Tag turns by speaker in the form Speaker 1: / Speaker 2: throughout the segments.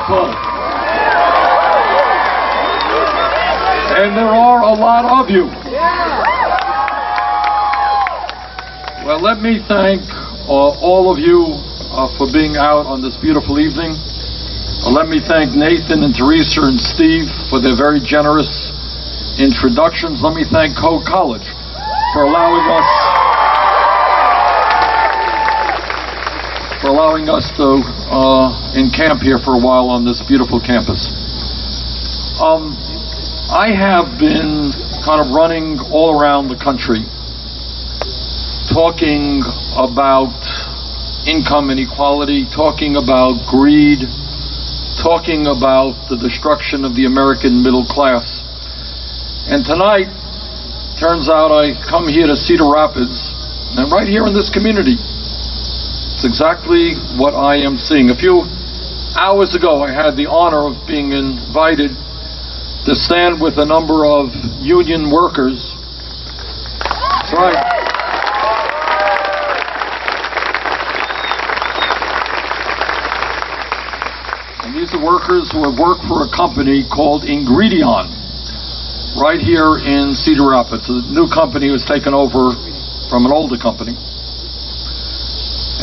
Speaker 1: beautiful. And there are a lot of you. Well, let me thank all of you for being out on this beautiful evening. Let me thank Nathan and Teresa and Steve for their very generous introductions. Let me thank Code College for allowing us to encamp here for a while on this beautiful campus. I have been kind of running all around the country talking about income inequality, talking about greed, talking about the destruction of the American middle class. And tonight, turns out I come here to Cedar Rapids, and right here in this community, it's exactly what I am seeing. A few hours ago, I had the honor of being invited to stand with a number of union workers. That's right. And these are workers who have worked for a company called Ingredion, right here in Cedar Rapids. A new company was taken over from an older company.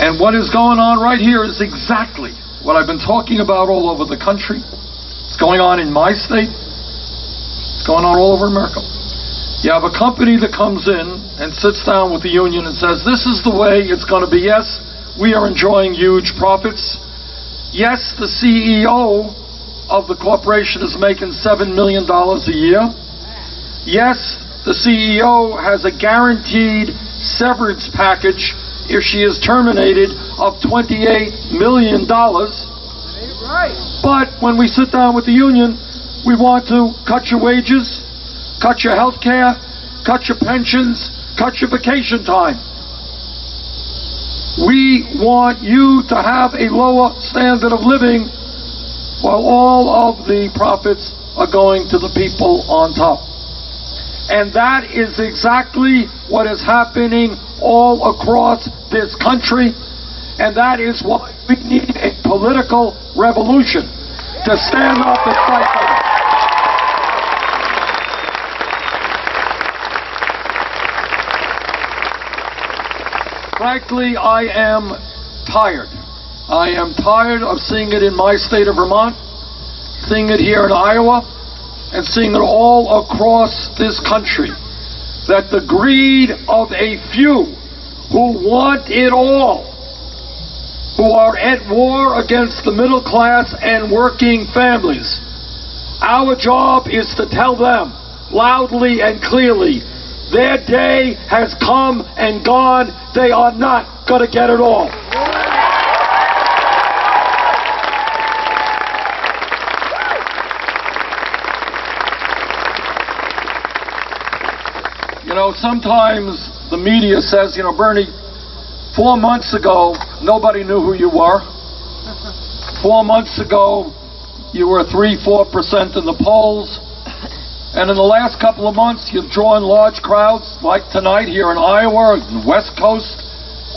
Speaker 1: And what is going on right here is exactly what I've been talking about all over the country. It's going on in my state. It's going on all over America. You have a company that comes in and sits down with the union and says, this is the way it's going to be. Yes, we are enjoying huge profits. Yes, the CEO of the corporation is making $7 million a year. Yes, the CEO has a guaranteed severance package if she is terminated of $28 million. But when we sit down with the union, we want to cut your wages, cut your health care, cut your pensions, cut your vacation time. We want you to have a lower standard of living while all of the profits are going to the people on top. And that is exactly what is happening all across this country. And that is why we need a political revolution to stand up and fight for it. Frankly, I am tired. I am tired of seeing it in my state of Vermont, seeing it here in Iowa, and seeing it all across this country, that the greed of a few who want it all, who are at war against the middle class and working families. Our job is to tell them loudly and clearly, their day has come and gone. They are not going to get it all. You know, sometimes the media says, you know, Bernie, 4 months ago, nobody knew who you were. 4 months ago, you were 3-4% in the polls. And in the last couple of months, you've drawn large crowds, like tonight here in Iowa, the West Coast,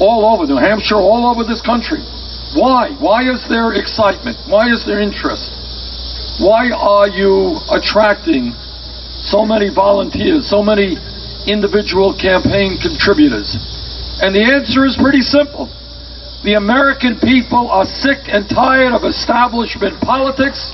Speaker 1: all over, New Hampshire, all over this country. Why? Why is there excitement? Why is there interest? Why are you attracting so many volunteers, so many individual campaign contributors? And the answer is pretty simple. The American people are sick and tired of establishment politics.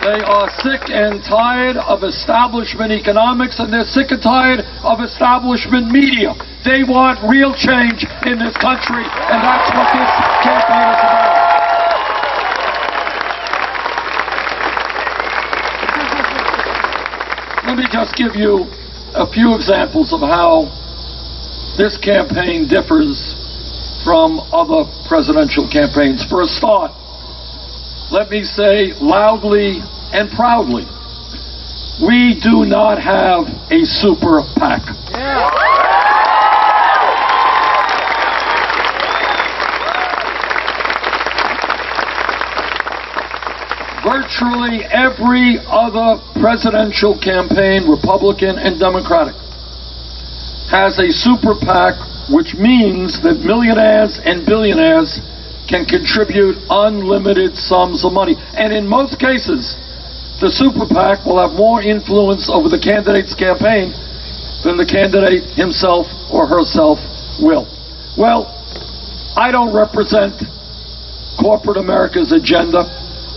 Speaker 1: They are sick and tired of establishment economics, and they're sick and tired of establishment media. They want real change in this country, and that's what this campaign is about. Let me just give you a few examples of how this campaign differs from other presidential campaigns. For a start, let me say loudly and proudly, we do not have a super PAC. Virtually every other presidential campaign, Republican and Democratic, has a super PAC, which means that millionaires and billionaires can contribute unlimited sums of money. And in most cases, the super PAC will have more influence over the candidate's campaign than the candidate himself or herself will. Well, I don't represent corporate America's agenda.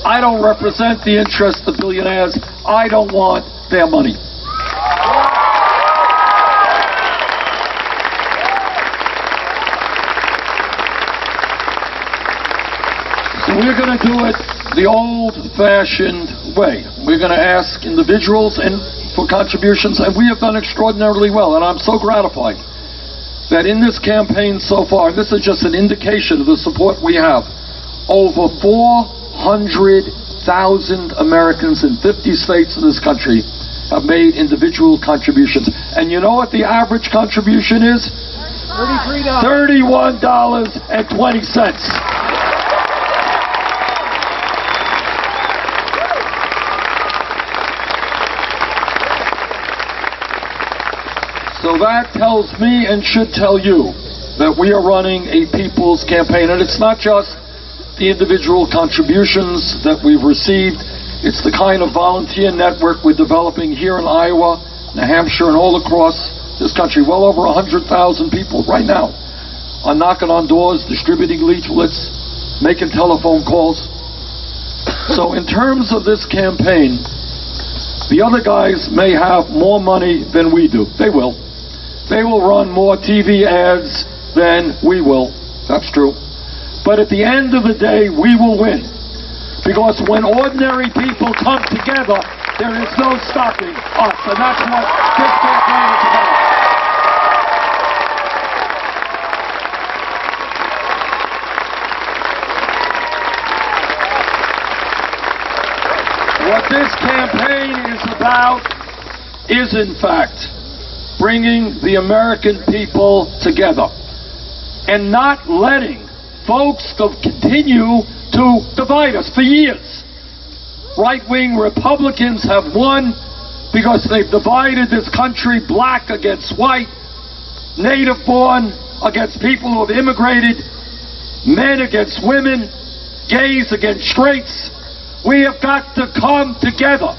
Speaker 1: I don't represent the interests of billionaires. I don't want their money. So we're going to do it the old-fashioned way. We're going to ask individuals for contributions, and we have done extraordinarily well, and I'm so gratified that in this campaign so far, and this is just an indication of the support we have, over 400,000 Americans in 50 states in this country have made individual contributions. And you know what the average contribution is? $31.20. So that tells me and should tell you that we are running a people's campaign. And it's not just the individual contributions that we've received. It's the kind of volunteer network we're developing here in Iowa, New Hampshire, and all across this country. Well over 100,000 people right now are knocking on doors, distributing leaflets, making telephone calls. So in terms of this campaign, the other guys may have more money than we do. They will. They will run more TV ads than we will. That's true. But at the end of the day, we will win. Because when ordinary people come together, there is no stopping us. And that's what this campaign is about. What this campaign is about is, in fact, bringing the American people together and not letting folks continue to divide us for years. Right-wing Republicans have won because they've divided this country, black against white, native-born against people who have immigrated, men against women, gays against straights. We have got to come together.